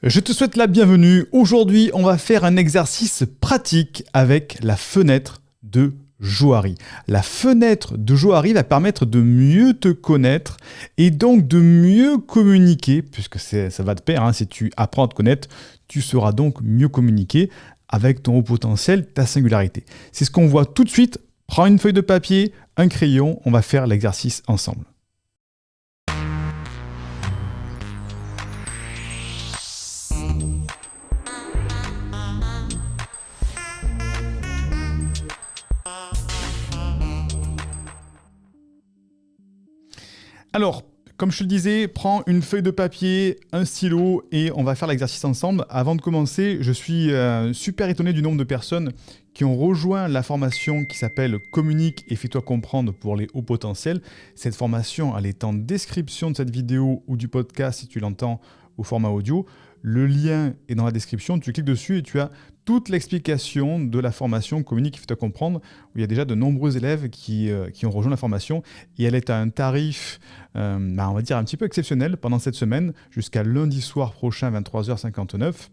Je te souhaite la bienvenue. Aujourd'hui, on va faire un exercice pratique avec la fenêtre de Johari. La fenêtre de Johari va permettre de mieux te connaître et donc de mieux communiquer, puisque ça va de pair, hein, si tu apprends à te connaître, tu sauras donc mieux communiquer avec ton haut potentiel, ta singularité. C'est ce qu'on voit tout de suite. Prends une feuille de papier, un crayon, on va faire l'exercice ensemble. Alors, comme je te le disais, prends une feuille de papier, un stylo et on va faire l'exercice ensemble. Avant de commencer, je suis super étonné du nombre de personnes qui ont rejoint la formation qui s'appelle « Communique et fais-toi comprendre pour les hauts potentiels ». Cette formation, elle est en description de cette vidéo ou du podcast si tu l'entends au format audio. Le lien est dans la description, tu cliques dessus et tu as toute l'explication de la formation Communique et fais-toi comprendre, où il y a déjà de nombreux élèves qui ont rejoint la formation et elle est à un tarif, on va dire un petit peu exceptionnel pendant cette semaine, jusqu'à lundi soir prochain, 23h59.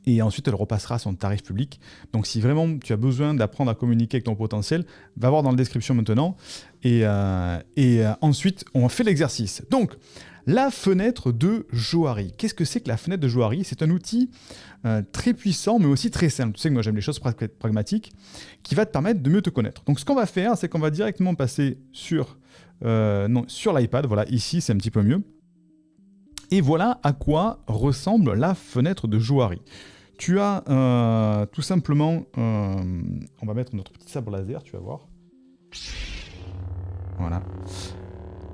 Et ensuite, elle repassera à son tarif public. Donc, si vraiment tu as besoin d'apprendre à communiquer avec ton potentiel, va voir dans la description maintenant. Et ensuite, on fait l'exercice. Donc, la fenêtre de Johari. Qu'est-ce que c'est que la fenêtre de Johari? C'est un outil très puissant, mais aussi très simple. Tu sais que moi, j'aime les choses pragmatiques, qui va te permettre de mieux te connaître. Donc, ce qu'on va faire, c'est qu'on va directement passer sur l'iPad. Voilà, ici, c'est un petit peu mieux. Et voilà à quoi ressemble la fenêtre de Johari. Tu as tout simplement... on va mettre notre petit sabre laser, tu vas voir. Voilà.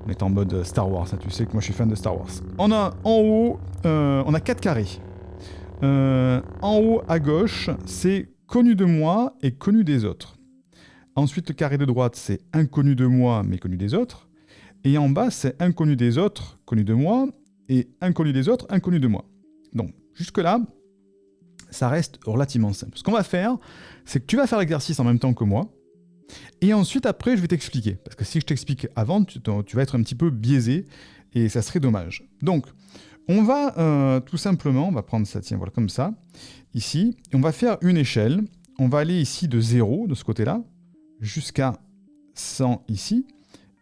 On est en mode Star Wars, hein, tu sais que moi je suis fan de Star Wars. On a en haut, on a 4 carrés. En haut à gauche, c'est connu de moi et connu des autres. Ensuite, le carré de droite, c'est inconnu de moi mais connu des autres. Et en bas, c'est inconnu des autres, connu de moi, et inconnu des autres, inconnu de moi. Donc, jusque-là, ça reste relativement simple. Ce qu'on va faire, c'est que tu vas faire l'exercice en même temps que moi, et ensuite, après, je vais t'expliquer. Parce que si je t'explique avant, tu vas être un petit peu biaisé, et ça serait dommage. Donc, on va tout simplement, on va prendre ça, tiens, voilà, comme ça, ici, et on va faire une échelle. On va aller ici de 0, de ce côté-là, jusqu'à 100 ici,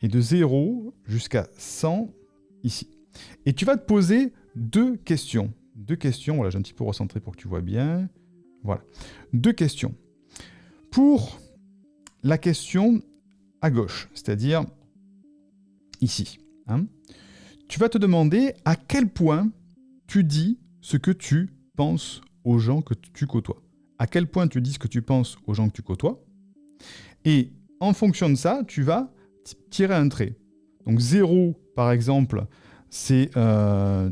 et de 0 jusqu'à 100 ici. Et tu vas te poser deux questions. Voilà, j'ai un petit peu recentré pour que tu vois bien. Voilà. 2 questions. Pour la question à gauche, c'est-à-dire ici, hein, tu vas te demander à quel point tu dis ce que tu penses aux gens que tu côtoies. À quel point tu dis ce que tu penses aux gens que tu côtoies. Et en fonction de ça, tu vas tirer un trait. Donc 0, par exemple, c'est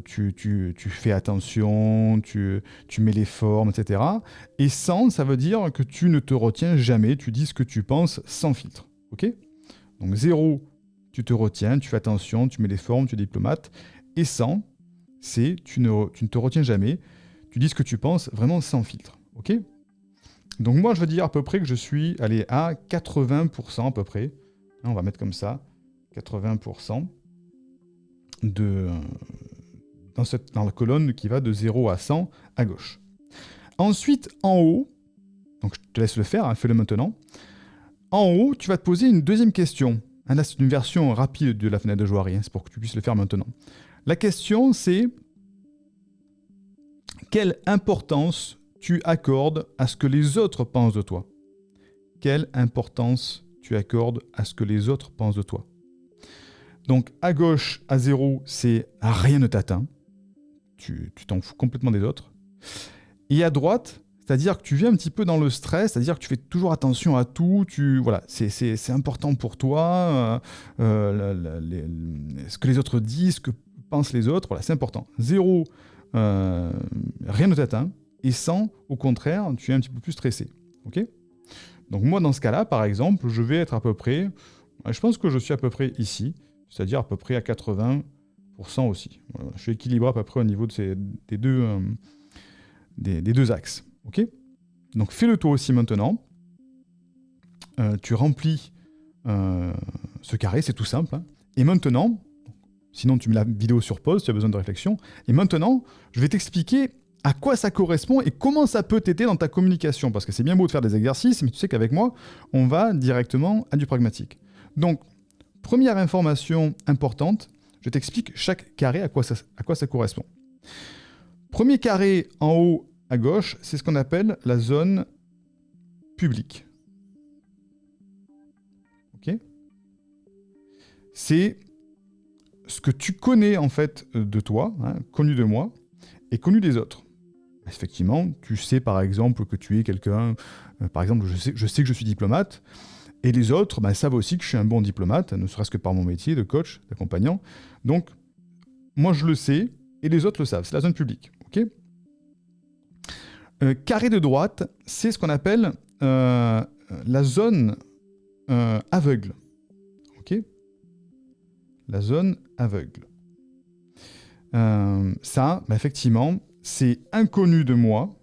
tu fais attention, tu mets les formes, etc. Et 100, ça veut dire que tu ne te retiens jamais, tu dis ce que tu penses sans filtre. Ok ? Donc 0, tu te retiens, tu fais attention, tu mets les formes, tu es diplomate. Et 100, c'est tu ne te retiens jamais, tu dis ce que tu penses vraiment sans filtre. Ok ? Donc moi, je veux dire à peu près que je suis allé à 80% à peu près. On va mettre comme ça, 80%. Dans la colonne qui va de 0 à 100 à gauche. Ensuite, en haut, donc je te laisse le faire, hein, fais-le maintenant. En haut, tu vas te poser une deuxième question. Hein, là, c'est une version rapide de la fenêtre de Johari, hein, c'est pour que tu puisses le faire maintenant. La question, c'est quelle importance tu accordes à ce que les autres pensent de toi? Quelle importance tu accordes à ce que les autres pensent de toi? Donc, à gauche, à 0, c'est rien ne t'atteint. Tu t'en fous complètement des autres. Et à droite, c'est-à-dire que tu vis un petit peu dans le stress, c'est-à-dire que tu fais toujours attention à tout. Voilà, c'est important pour toi. Ce que les autres disent, ce que pensent les autres, voilà, c'est important. 0, rien ne t'atteint. Et 100, au contraire, tu es un petit peu plus stressé. Ok ? Donc moi, dans ce cas-là, par exemple, je vais être à peu près... Je pense que je suis à peu près ici. C'est-à-dire à peu près à 80% aussi. Voilà, je suis équilibré à peu près au niveau de des deux axes. Okay, donc fais-le toi aussi maintenant. Tu remplis ce carré, c'est tout simple. Hein. Et maintenant, Sinon, tu mets la vidéo sur pause, tu as besoin de réflexion. Et maintenant, je vais t'expliquer à quoi ça correspond et comment ça peut t'aider dans ta communication. Parce que c'est bien beau de faire des exercices, mais tu sais qu'avec moi, on va directement à du pragmatique. Donc, première information importante, je t'explique chaque carré à quoi ça correspond. Premier carré en haut à gauche, c'est ce qu'on appelle la zone publique. Ok ? C'est ce que tu connais en fait de toi, hein, connu de moi, et connu des autres. Effectivement, tu sais par exemple que tu es quelqu'un, par exemple je sais que je suis diplomate, et les autres savent aussi que je suis un bon diplomate, ne serait-ce que par mon métier de coach, d'accompagnant. Donc, moi je le sais, et les autres le savent, c'est la zone publique. Ok ? Carré de droite, c'est ce qu'on appelle la zone aveugle. Ok ? La zone aveugle. Ça, effectivement, c'est inconnu de moi,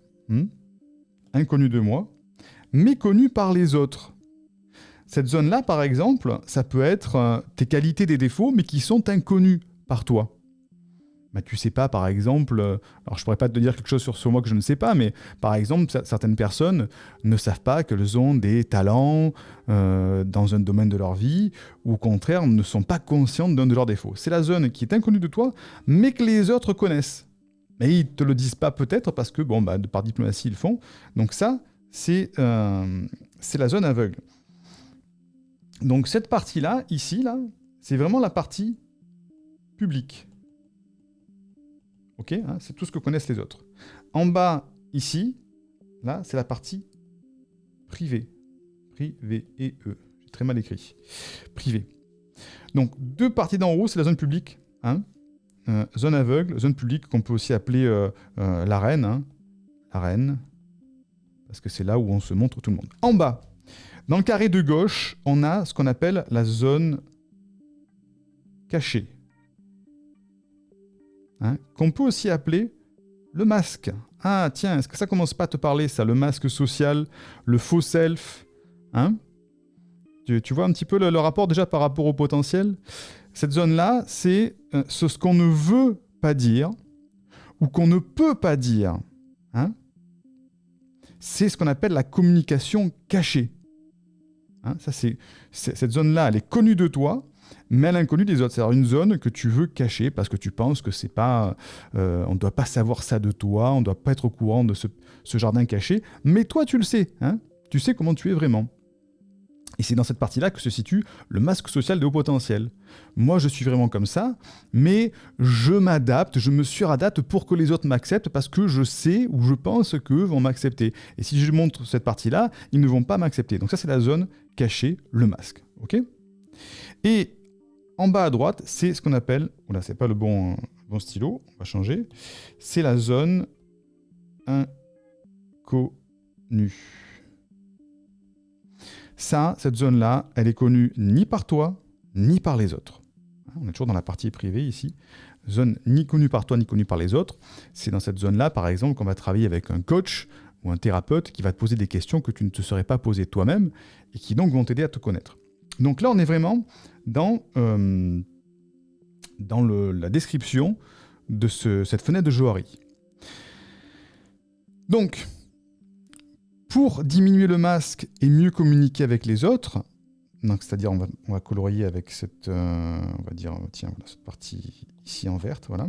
mais connu par les autres. Cette zone-là, par exemple, ça peut être tes qualités, des défauts, mais qui sont inconnus par toi. Tu sais pas, par exemple, alors je pourrais pas te dire quelque chose sur moi que je ne sais pas, mais par exemple, certaines personnes ne savent pas qu'elles ont des talents dans un domaine de leur vie, ou au contraire, ne sont pas conscientes d'un de leurs défauts. C'est la zone qui est inconnue de toi, mais que les autres connaissent. Mais ils te le disent pas peut-être, parce que, par diplomatie, ils le font. Donc ça, c'est la zone aveugle. Donc cette partie-là, ici, là, c'est vraiment la partie publique. Ok, hein, c'est tout ce que connaissent les autres. En bas, ici, là, c'est la partie privée. Privé et E. J'ai très mal écrit. Privé. Donc, deux parties d'en haut, c'est la zone publique. Hein, zone aveugle, zone publique qu'on peut aussi appeler l'arène. Hein, l'arène. Parce que c'est là où on se montre tout le monde. En bas, dans le carré de gauche, on a ce qu'on appelle la zone cachée. Hein, qu'on peut aussi appeler le masque. Ah tiens, est-ce que ça commence pas à te parler ça, le masque social, le faux self, hein? Tu vois un petit peu le rapport déjà par rapport au potentiel. Cette zone-là, c'est ce qu'on ne veut pas dire ou qu'on ne peut pas dire. Hein? C'est ce qu'on appelle la communication cachée. Hein, cette zone-là, elle est connue de toi, mais elle est inconnue des autres. C'est-à-dire une zone que tu veux cacher parce que tu penses que c'est pas, on ne doit pas savoir ça de toi, on ne doit pas être au courant de ce jardin caché. Mais toi, tu le sais. Hein, tu sais comment tu es vraiment. Et c'est dans cette partie-là que se situe le masque social des hauts potentiels. Moi, je suis vraiment comme ça, mais je m'adapte, je me suradapte pour que les autres m'acceptent parce que je sais ou je pense qu'eux vont m'accepter. Et si je montre cette partie-là, ils ne vont pas m'accepter. Donc ça, c'est la zone cachée, le masque. Ok ? Et en bas à droite, c'est ce qu'on appelle... Oula, c'est pas le bon stylo, on va changer. C'est la zone inconnue. Ça, cette zone-là, elle est connue ni par toi, ni par les autres. On est toujours dans la partie privée ici. Zone ni connue par toi, ni connue par les autres. C'est dans cette zone-là, par exemple, qu'on va travailler avec un coach ou un thérapeute qui va te poser des questions que tu ne te serais pas posées toi-même et qui donc vont t'aider à te connaître. Donc là, on est vraiment dans la description de cette fenêtre de Johari. Donc, pour diminuer le masque et mieux communiquer avec les autres, c'est-à-dire on va colorier avec cette, on va dire, tiens, voilà, cette partie ici en verte, voilà,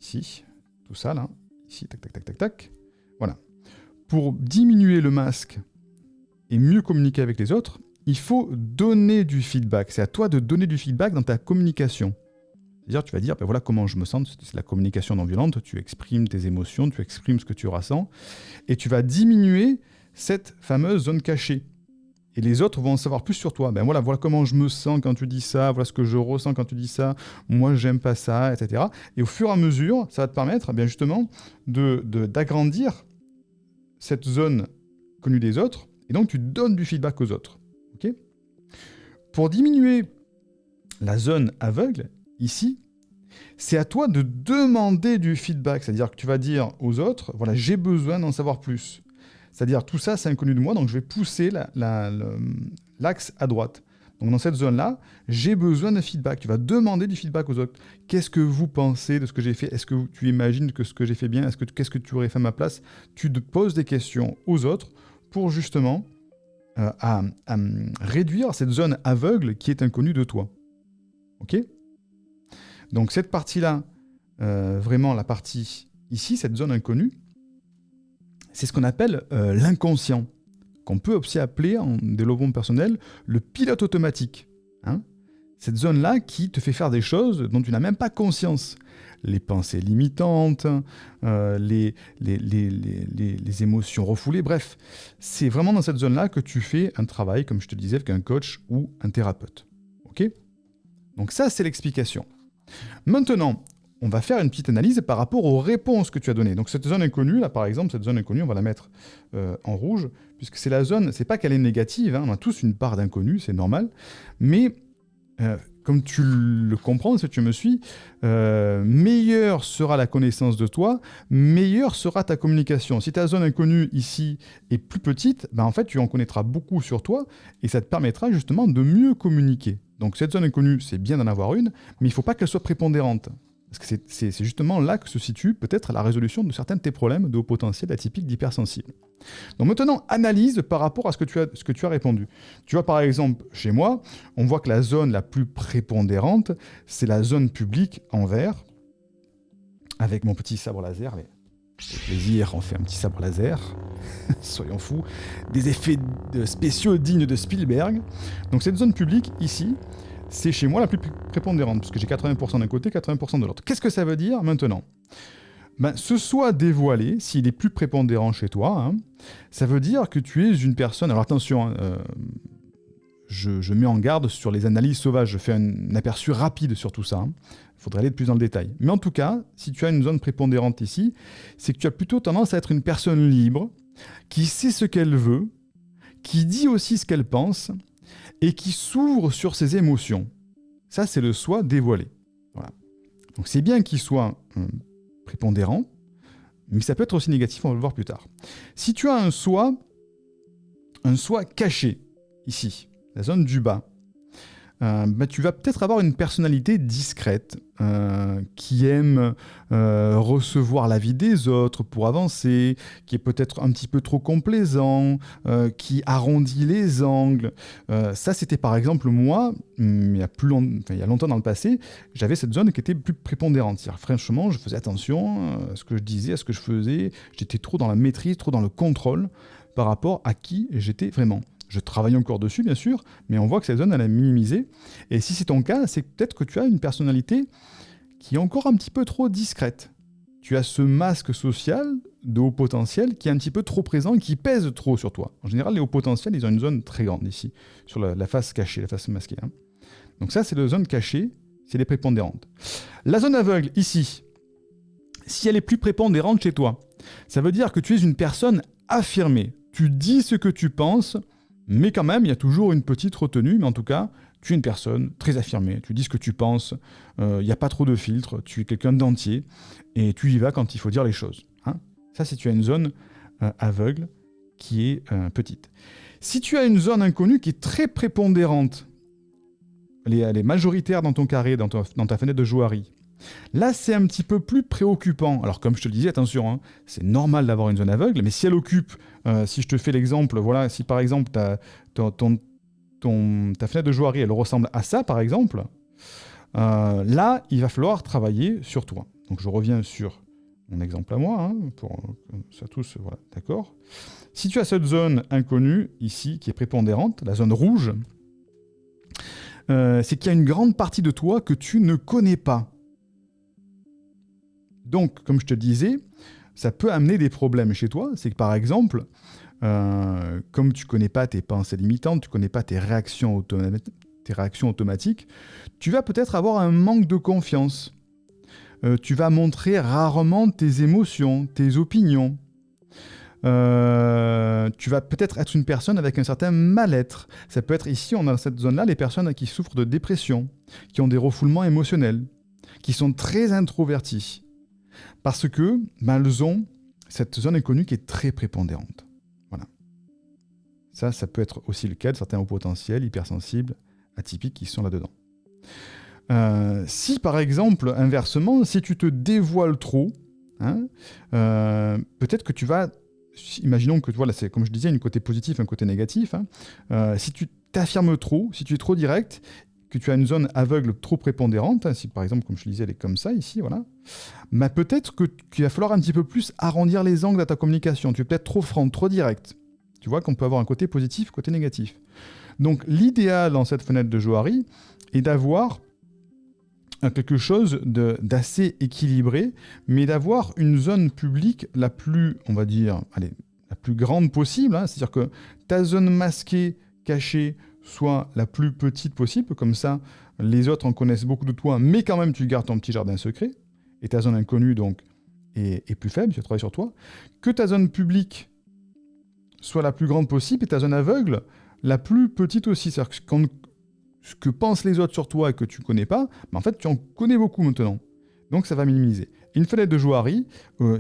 ici, tout ça là, ici, tac, tac, tac, tac, tac, voilà. Pour diminuer le masque et mieux communiquer avec les autres, il faut donner du feedback. C'est à toi de donner du feedback dans ta communication. C'est-à-dire, tu vas dire, ben voilà comment je me sens, c'est la communication non violente, tu exprimes tes émotions, tu exprimes ce que tu ressens, et tu vas diminuer cette fameuse zone cachée. Et les autres vont en savoir plus sur toi. Ben voilà comment je me sens quand tu dis ça, voilà ce que je ressens quand tu dis ça, moi j'aime pas ça, etc. Et au fur et à mesure, ça va te permettre bien justement d'agrandir cette zone connue des autres, et donc tu donnes du feedback aux autres. Okay ? Pour diminuer la zone aveugle, ici, c'est à toi de demander du feedback. C'est-à-dire que tu vas dire aux autres, voilà, j'ai besoin d'en savoir plus. C'est-à-dire, tout ça, c'est inconnu de moi, donc je vais pousser l'axe à droite. Donc dans cette zone-là, j'ai besoin de feedback. Tu vas demander du feedback aux autres. Qu'est-ce que vous pensez de ce que j'ai fait? Est-ce que tu imagines que ce que j'ai fait bien? Qu'est-ce que tu aurais fait à ma place? Tu te poses des questions aux autres pour justement à réduire cette zone aveugle qui est inconnue de toi. Ok? Donc cette partie-là, vraiment la partie ici, cette zone inconnue, c'est ce qu'on appelle l'inconscient, qu'on peut aussi appeler en développement personnel le pilote automatique. Hein, cette zone-là qui te fait faire des choses dont tu n'as même pas conscience. Les pensées limitantes, les émotions refoulées, bref. C'est vraiment dans cette zone-là que tu fais un travail, comme je te disais, avec un coach ou un thérapeute. Ok? Donc ça, c'est l'explication. Maintenant, on va faire une petite analyse par rapport aux réponses que tu as données. Donc cette zone inconnue, là par exemple, cette zone inconnue, on va la mettre en rouge, puisque c'est la zone, c'est pas qu'elle est négative, hein, on a tous une part d'inconnu, c'est normal, mais comme tu le comprends, si tu me suis, meilleure sera la connaissance de toi, meilleure sera ta communication. Si ta zone inconnue ici est plus petite, ben en fait tu en connaîtras beaucoup sur toi, et ça te permettra justement de mieux communiquer. Donc cette zone inconnue, c'est bien d'en avoir une, mais il ne faut pas qu'elle soit prépondérante. Parce que c'est justement là que se situe peut-être la résolution de certains de tes problèmes de haut potentiel atypique d'hypersensible. Donc maintenant, analyse par rapport à ce que tu as répondu. Tu vois par exemple, chez moi, on voit que la zone la plus prépondérante, c'est la zone publique en vert, avec mon petit sabre laser. Mais plaisir, on fait un petit sabre laser, soyons fous, des effets spéciaux dignes de Spielberg. Donc cette zone publique ici, c'est chez moi la plus prépondérante, puisque j'ai 80% d'un côté, 80% de l'autre. Qu'est-ce que ça veut dire maintenant? Ben, ce soit dévoilé, s'il est plus prépondérant chez toi, hein, ça veut dire que tu es une personne... Alors attention, je mets en garde sur les analyses sauvages, je fais un aperçu rapide sur tout ça. Hein. Il faudrait aller plus dans le détail. Mais en tout cas, si tu as une zone prépondérante ici, c'est que tu as plutôt tendance à être une personne libre, qui sait ce qu'elle veut, qui dit aussi ce qu'elle pense, et qui s'ouvre sur ses émotions. Ça, c'est le soi dévoilé. Voilà. Donc c'est bien qu'il soit prépondérant, mais ça peut être aussi négatif, on va le voir plus tard. Si tu as un soi caché, ici, la zone du bas, tu vas peut-être avoir une personnalité discrète, qui aime recevoir l'avis des autres pour avancer, qui est peut-être un petit peu trop complaisant, qui arrondit les angles. Ça, c'était par exemple moi, il y a longtemps dans le passé, j'avais cette zone qui était plus prépondérante. Franchement, je faisais attention à ce que je disais, à ce que je faisais. J'étais trop dans la maîtrise, trop dans le contrôle par rapport à qui j'étais vraiment. Je travaille encore dessus, bien sûr, mais on voit que cette zone, elle est minimisée. Et si c'est ton cas, c'est peut-être que tu as une personnalité qui est encore un petit peu trop discrète. Tu as ce masque social de haut potentiel qui est un petit peu trop présent et qui pèse trop sur toi. En général, les hauts potentiels, ils ont une zone très grande ici, sur la face cachée, la face masquée. Hein. Donc ça, c'est la zone cachée, c'est les prépondérantes. La zone aveugle, ici, si elle est plus prépondérante chez toi, ça veut dire que tu es une personne affirmée. Tu dis ce que tu penses, mais quand même, il y a toujours une petite retenue, mais en tout cas, tu es une personne très affirmée, tu dis ce que tu penses, il n'y a pas trop de filtres, tu es quelqu'un d'entier, et tu y vas quand il faut dire les choses. Hein. Ça, si tu as une zone aveugle qui est petite. Si tu as une zone inconnue qui est très prépondérante, elle est majoritaire dans ton carré, dans ta fenêtre de Johari, là, c'est un petit peu plus préoccupant. Alors, comme je te le disais, attention, hein, c'est normal d'avoir une zone aveugle, mais si elle occupe, si je te fais l'exemple, voilà, si par exemple ta fenêtre de Johari, elle ressemble à ça, par exemple, là, il va falloir travailler sur toi. Donc, je reviens sur mon exemple à moi, hein, pour ça tous, voilà, d'accord. Si tu as cette zone inconnue, ici, qui est prépondérante, la zone rouge, c'est qu'il y a une grande partie de toi que tu ne connais pas. Donc, comme je te disais, ça peut amener des problèmes chez toi. C'est que, par exemple, comme tu ne connais pas tes pensées limitantes, tu ne connais pas tes réactions automatiques, tu vas peut-être avoir un manque de confiance. Tu vas montrer rarement tes émotions, tes opinions. Tu vas peut-être être une personne avec un certain mal-être. Ça peut être ici, on a dans cette zone-là, les personnes qui souffrent de dépression, qui ont des refoulements émotionnels, qui sont très introvertis. Parce que elles ont cette zone inconnue qui est très prépondérante. Voilà. Ça peut être aussi le cas de certains hauts potentiels, hypersensibles, atypiques qui sont là-dedans. Si par exemple, inversement, si tu te dévoiles trop, hein, peut-être que tu vas... Imaginons que, voilà, c'est comme je disais, un côté positif, un côté négatif. Hein, si tu t'affirmes trop, si tu es trop direct, que tu as une zone aveugle trop prépondérante, hein, si par exemple, comme je le disais, elle est comme ça, ici, voilà, bah peut-être qu'il va falloir un petit peu plus arrondir les angles à ta communication. Tu es peut-être trop franc, trop direct. Tu vois qu'on peut avoir un côté positif, côté négatif. Donc l'idéal dans cette fenêtre de Johari est d'avoir quelque chose d'assez équilibré, mais d'avoir une zone publique la plus, on va dire, allez, la plus grande possible. Hein, c'est-à-dire que ta zone masquée, cachée, soit la plus petite possible, comme ça, les autres en connaissent beaucoup de toi, mais quand même, tu gardes ton petit jardin secret, et ta zone inconnue, donc, est plus faible, tu travailles sur toi. Que ta zone publique soit la plus grande possible, et ta zone aveugle, la plus petite aussi. C'est-à-dire que quand ce que pensent les autres sur toi et que tu ne connais pas, mais en fait, tu en connais beaucoup maintenant. Donc, ça va minimiser. Une fenêtre de Johari,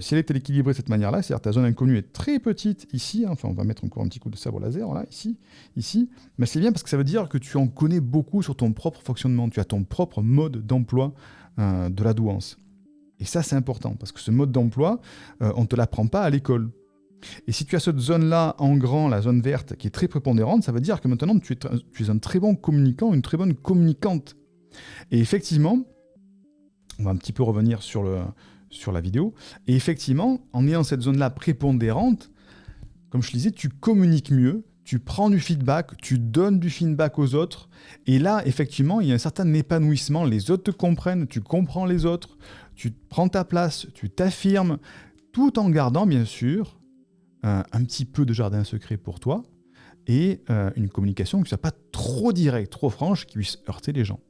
si elle est équilibrée de cette manière-là, c'est-à-dire ta zone inconnue est très petite ici, hein, enfin, on va mettre encore un petit coup de sabre laser, là, ici, mais c'est bien parce que ça veut dire que tu en connais beaucoup sur ton propre fonctionnement, tu as ton propre mode d'emploi de la douance. Et ça, c'est important, parce que ce mode d'emploi, on ne te l'apprend pas à l'école. Et si tu as cette zone-là en grand, la zone verte, qui est très prépondérante, ça veut dire que maintenant tu es un très bon communicant, une très bonne communicante. Et effectivement, on va un petit peu revenir sur la vidéo, et effectivement, en ayant cette zone-là prépondérante, comme je le disais, tu communiques mieux, tu prends du feedback, tu donnes du feedback aux autres, et là, effectivement, il y a un certain épanouissement, les autres te comprennent, tu comprends les autres, tu prends ta place, tu t'affirmes, tout en gardant, bien sûr, un petit peu de jardin secret pour toi et une communication qui ne soit pas trop directe, trop franche, qui puisse heurter les gens.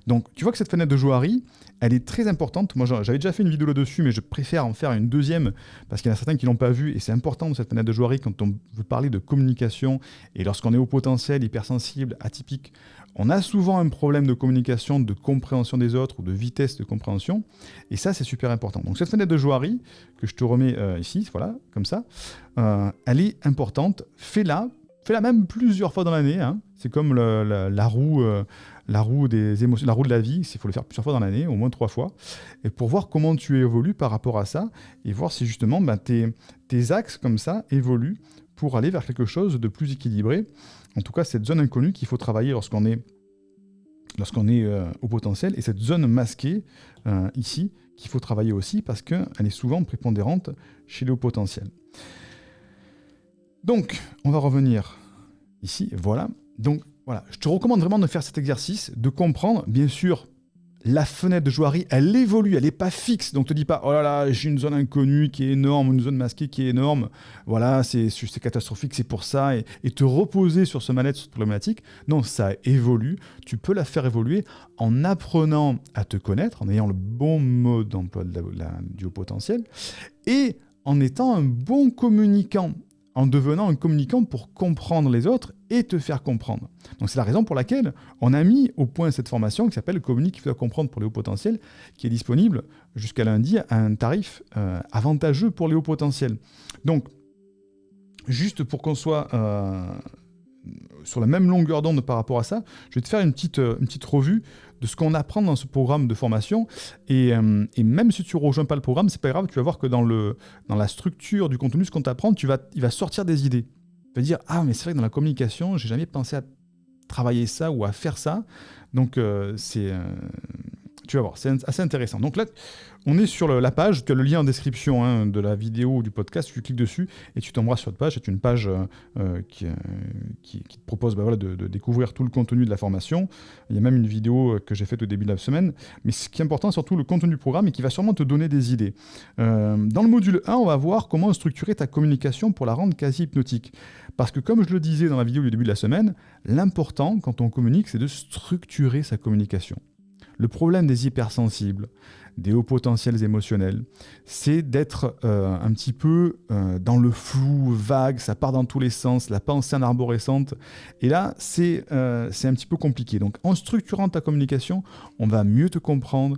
Donc, tu vois que cette fenêtre de Johari, elle est très importante. Moi, j'avais déjà fait une vidéo là-dessus, mais je préfère en faire une deuxième parce qu'il y en a certains qui ne l'ont pas vue et c'est important cette fenêtre de Johari quand on veut parler de communication et lorsqu'on est au potentiel, hypersensible, atypique. On a souvent un problème de communication, de compréhension des autres ou de vitesse de compréhension. Et ça, c'est super important. Donc cette fenêtre de Johari, que je te remets ici, voilà, comme ça, elle est importante. Fais-la même plusieurs fois dans l'année. Hein. C'est comme la roue des émotions, la roue de la vie. Il faut le faire plusieurs fois dans l'année, au moins 3 fois. Et pour voir comment tu évolues par rapport à ça et voir si justement tes axes comme ça évoluent pour aller vers quelque chose de plus équilibré. En tout cas, cette zone inconnue qu'il faut travailler lorsqu'on est au potentiel, et cette zone masquée, ici, qu'il faut travailler aussi, parce qu'elle est souvent prépondérante chez les hauts potentiels. Donc, on va revenir ici, voilà. Donc, voilà, je te recommande vraiment de faire cet exercice, de comprendre, bien sûr, la fenêtre de Johari, elle évolue, elle n'est pas fixe. Donc, ne te dis pas, oh là là, j'ai une zone inconnue qui est énorme, une zone masquée qui est énorme. Voilà, c'est catastrophique, c'est pour ça. Et te reposer sur ce mal-être, sur cette problématique. Non, ça évolue. Tu peux la faire évoluer en apprenant à te connaître, en ayant le bon mode d'emploi du haut potentiel et en étant un bon communicant, en devenant un communicant pour comprendre les autres et te faire comprendre. Donc c'est la raison pour laquelle on a mis au point cette formation qui s'appelle « Communique, il faut comprendre pour les hauts potentiels » qui est disponible jusqu'à lundi à un tarif avantageux pour les hauts potentiels. Donc, juste pour qu'on soit sur la même longueur d'onde par rapport à ça, je vais te faire une petite revue de ce qu'on apprend dans ce programme de formation. Et même si tu ne rejoins pas le programme, c'est pas grave, tu vas voir que dans la structure du contenu, ce qu'on t'apprend, il va sortir des idées. Tu vas dire, ah mais c'est vrai que dans la communication, j'ai jamais pensé à travailler ça ou à faire ça. Donc tu vas voir, c'est assez intéressant. Donc là, on est sur la page, tu as le lien en description de la vidéo ou du podcast, tu cliques dessus et tu t'embrasses sur cette page. C'est une page qui te propose de découvrir tout le contenu de la formation. Il y a même une vidéo que j'ai faite au début de la semaine. Mais ce qui est important, c'est surtout le contenu du programme et qui va sûrement te donner des idées. Dans le module 1, on va voir comment structurer ta communication pour la rendre quasi hypnotique. Parce que comme je le disais dans la vidéo du début de la semaine, l'important quand on communique, c'est de structurer sa communication. Le problème des hypersensibles, des hauts potentiels émotionnels, c'est d'être un petit peu dans le flou, vague, ça part dans tous les sens, la pensée en arborescente. Et là, c'est un petit peu compliqué. Donc, en structurant ta communication, on va mieux te comprendre,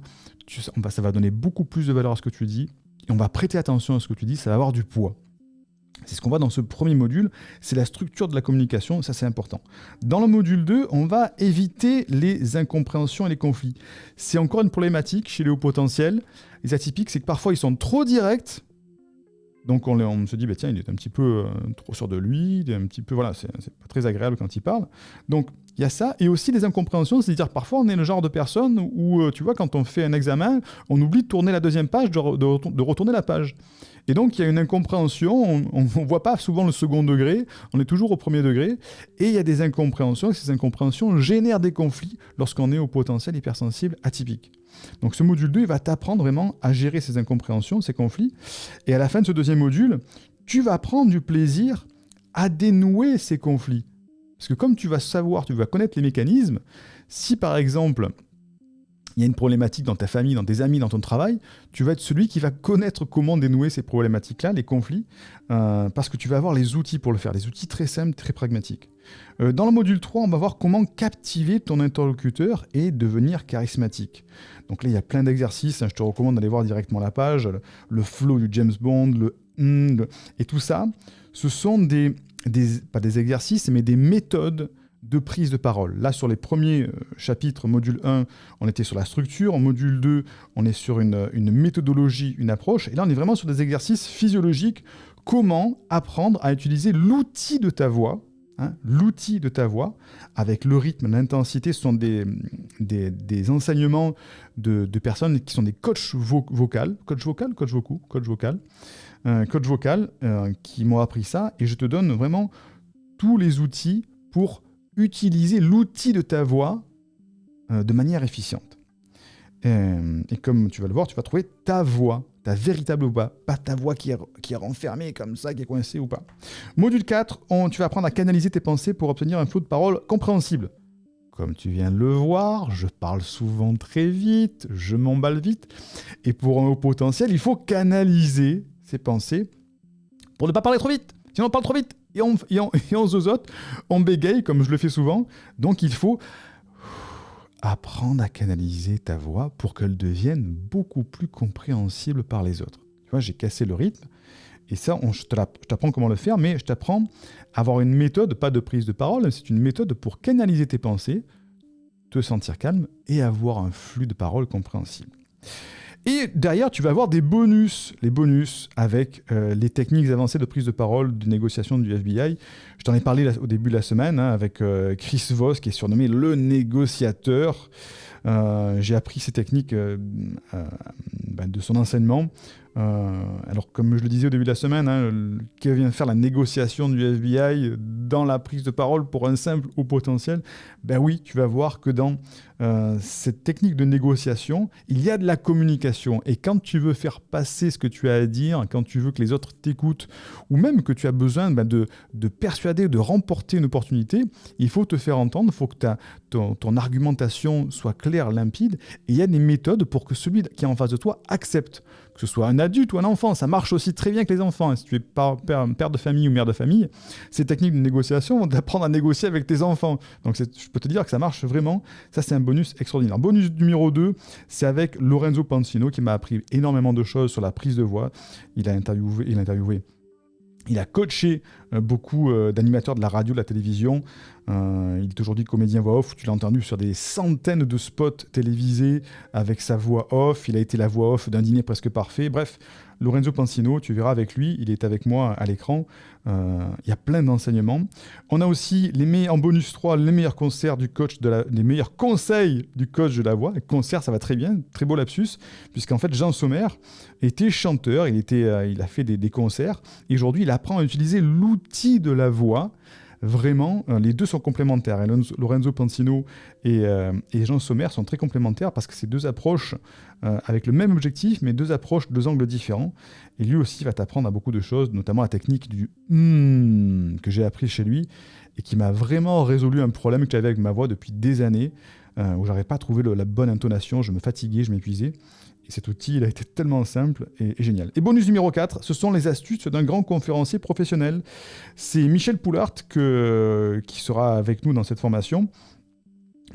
ça va donner beaucoup plus de valeur à ce que tu dis, et on va prêter attention à ce que tu dis, ça va avoir du poids. C'est ce qu'on voit dans ce premier module, c'est la structure de la communication, ça c'est important. Dans le module 2, on va éviter les incompréhensions et les conflits. C'est encore une problématique chez les hauts potentiels. Les atypiques, c'est que parfois ils sont trop directs, donc on se dit, bah, tiens, il est un petit peu trop sûr de lui, il est un petit peu, voilà, c'est pas très agréable quand il parle. Donc il y a ça, et aussi les incompréhensions, c'est-à-dire parfois on est le genre de personne où, tu vois, quand on fait un examen, on oublie de tourner la deuxième page, de retourner la page. Et donc, il y a une incompréhension, on ne voit pas souvent le second degré, on est toujours au premier degré, et il y a des incompréhensions, et ces incompréhensions génèrent des conflits lorsqu'on est au potentiel hypersensible atypique. Donc ce module 2, il va t'apprendre vraiment à gérer ces incompréhensions, ces conflits, et à la fin de ce deuxième module, tu vas prendre du plaisir à dénouer ces conflits. Parce que comme tu vas savoir, tu vas connaître les mécanismes, si par exemple il y a une problématique dans ta famille, dans tes amis, dans ton travail, tu vas être celui qui va connaître comment dénouer ces problématiques-là, les conflits, parce que tu vas avoir les outils pour le faire, des outils très simples, très pragmatiques. Dans le module 3, on va voir comment captiver ton interlocuteur et devenir charismatique. Donc là, il y a plein d'exercices, je te recommande d'aller voir directement la page, le flow du James Bond, et tout ça, ce sont pas des exercices, mais des méthodes de prise de parole. Là, sur les premiers chapitres, module 1, on était sur la structure. En module 2, on est sur une méthodologie, une approche. Et là, on est vraiment sur des exercices physiologiques. Comment apprendre à utiliser l'outil de ta voix, l'outil de ta voix, avec le rythme, l'intensité. Ce sont des enseignements de personnes qui sont des coachs vocaux, qui m'ont appris ça. Et je te donne vraiment tous les outils pour utiliser l'outil de ta voix de manière efficiente. Et comme tu vas le voir, tu vas trouver ta voix, ta véritable voix, pas ta voix qui est renfermée comme ça, qui est coincée ou pas. Module 4, tu vas apprendre à canaliser tes pensées pour obtenir un flot de parole compréhensible. Comme tu viens de le voir, je parle souvent très vite, je m'emballe vite, et pour un haut potentiel, il faut canaliser ses pensées pour ne pas parler trop vite, sinon on parle trop vite. Et on zozote, on bégaye, comme je le fais souvent. Donc il faut apprendre à canaliser ta voix pour qu'elle devienne beaucoup plus compréhensible par les autres. Tu vois, j'ai cassé le rythme. Et ça, je t'apprends comment le faire, mais je t'apprends à avoir une méthode, pas de prise de parole, c'est une méthode pour canaliser tes pensées, te sentir calme et avoir un flux de parole compréhensible. Et derrière, tu vas avoir des bonus, les bonus avec les techniques avancées de prise de parole, de négociation du FBI. Je t'en ai parlé au début de la semaine avec Chris Voss, qui est surnommé le négociateur. J'ai appris ces techniques de son enseignement. Alors, comme je le disais au début de la semaine, qui vient faire la négociation du FBI dans la prise de parole pour un simple haut potentiel, ben oui, tu vas voir que dans cette technique de négociation, il y a de la communication. Et quand tu veux faire passer ce que tu as à dire, quand tu veux que les autres t'écoutent, ou même que tu as besoin de persuader, de remporter une opportunité, il faut te faire entendre, il faut que ton argumentation soit claire, limpide, et il y a des méthodes pour que celui qui est en face de toi accepte. Que ce soit un adulte ou un enfant, ça marche aussi très bien avec les enfants. Si tu es père de famille ou mère de famille, ces techniques de négociation vont t'apprendre à négocier avec tes enfants. Donc je peux te dire que ça marche vraiment. Ça, c'est un bonus extraordinaire. Bonus numéro 2, c'est avec Lorenzo Pansino qui m'a appris énormément de choses sur la prise de voix. Il a coaché beaucoup d'animateurs de la radio, de la télévision. Il est aujourd'hui comédien voix off. Tu l'as entendu sur des centaines de spots télévisés avec sa voix off. Il a été la voix off d'un dîner presque parfait. Bref, Lorenzo Pansino, tu verras avec lui. Il est avec moi à l'écran. Il y a plein d'enseignements. On a aussi en bonus 3, les meilleurs conseils du coach les meilleurs conseils du coach de la voix. Les concerts, ça va très bien. Très beau lapsus. Puisqu'en fait, Jean Sommer était chanteur. Il a fait des concerts. Et aujourd'hui, il apprend à utiliser l'outil de la voix. Vraiment, les deux sont complémentaires. Et Lorenzo Pansino et Jean Sommer sont très complémentaires parce que c'est deux approches avec le même objectif, mais deux approches, deux angles différents. Et lui aussi va t'apprendre à beaucoup de choses, notamment la technique du que j'ai appris chez lui et qui m'a vraiment résolu un problème que j'avais avec ma voix depuis des années, où j'arrivais pas à trouver la bonne intonation, je me fatiguais, je m'épuisais. Et cet outil, il a été tellement simple et génial. Et bonus numéro 4, ce sont les astuces d'un grand conférencier professionnel. C'est Michel Poulart qui sera avec nous dans cette formation.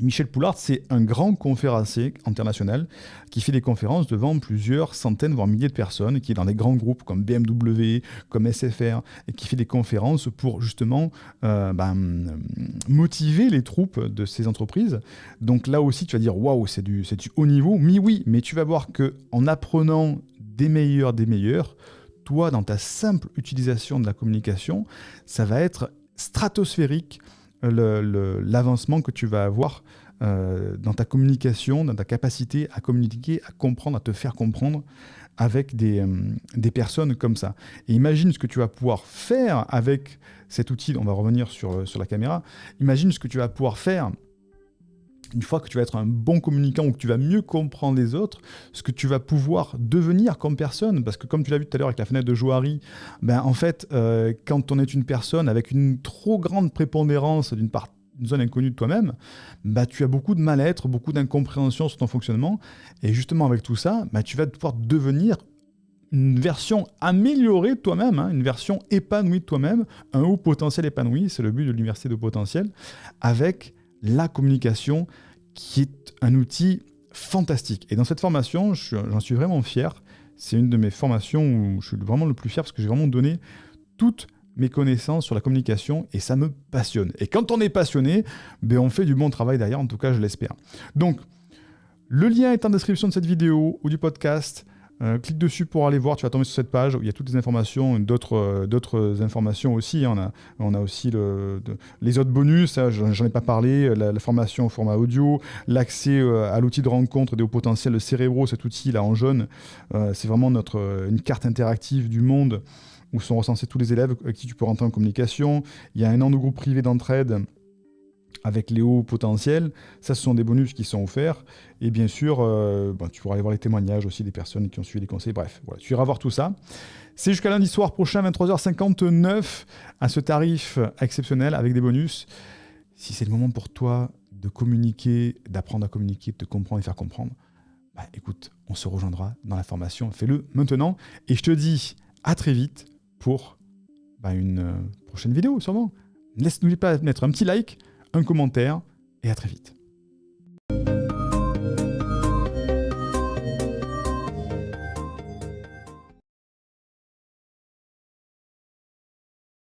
Michel Poulard, c'est un grand conférencier international qui fait des conférences devant plusieurs centaines, voire milliers de personnes, qui est dans des grands groupes comme BMW, comme SFR, et qui fait des conférences pour justement motiver les troupes de ces entreprises. Donc là aussi, tu vas dire, waouh, c'est du haut niveau. Mais oui, mais tu vas voir qu'en apprenant des meilleurs, toi, dans ta simple utilisation de la communication, ça va être stratosphérique l'avancement que tu vas avoir dans ta communication, dans ta capacité à communiquer, à comprendre, à te faire comprendre avec des personnes comme ça. Et imagine ce que tu vas pouvoir faire avec cet outil, on va revenir sur la caméra, imagine ce que tu vas pouvoir faire une fois que tu vas être un bon communicant ou que tu vas mieux comprendre les autres, ce que tu vas pouvoir devenir comme personne. Parce que comme tu l'as vu tout à l'heure avec la fenêtre de Johari, en fait, quand on est une personne avec une trop grande prépondérance d'une zone inconnue de toi-même, tu as beaucoup de mal-être, beaucoup d'incompréhension sur ton fonctionnement. Et justement, avec tout ça, tu vas pouvoir devenir une version améliorée de toi-même, une version épanouie de toi-même, un haut potentiel épanoui, c'est le but de l'université de potentiel, avec la communication qui est un outil fantastique. Et dans cette formation, j'en suis vraiment fier. C'est une de mes formations où je suis vraiment le plus fier parce que j'ai vraiment donné toutes mes connaissances sur la communication et ça me passionne. Et quand on est passionné, on fait du bon travail derrière, en tout cas je l'espère. Donc, le lien est en description de cette vidéo ou du podcast. Clique dessus pour aller voir, tu vas tomber sur cette page où il y a toutes les informations, d'autres informations aussi. On a aussi les autres bonus, ça, j'en ai pas parlé, la formation au format audio, l'accès à l'outil de rencontre des hauts potentiels cérébraux, cet outil là en jaune, c'est vraiment une carte interactive du monde où sont recensés tous les élèves avec qui tu peux rentrer en communication. Il y a un an de groupe privé d'entraide avec les hauts potentiels. Ça, ce sont des bonus qui sont offerts. Et bien sûr, tu pourras aller voir les témoignages aussi des personnes qui ont suivi les conseils. Bref, voilà, tu iras voir tout ça. C'est jusqu'à lundi soir prochain, 23h59, à ce tarif exceptionnel avec des bonus. Si c'est le moment pour toi de communiquer, d'apprendre à communiquer, de te comprendre et faire comprendre, écoute, on se rejoindra dans la formation. Fais-le maintenant. Et je te dis à très vite pour une prochaine vidéo, sûrement. N'oublie pas de mettre un petit like, un commentaire, et à très vite.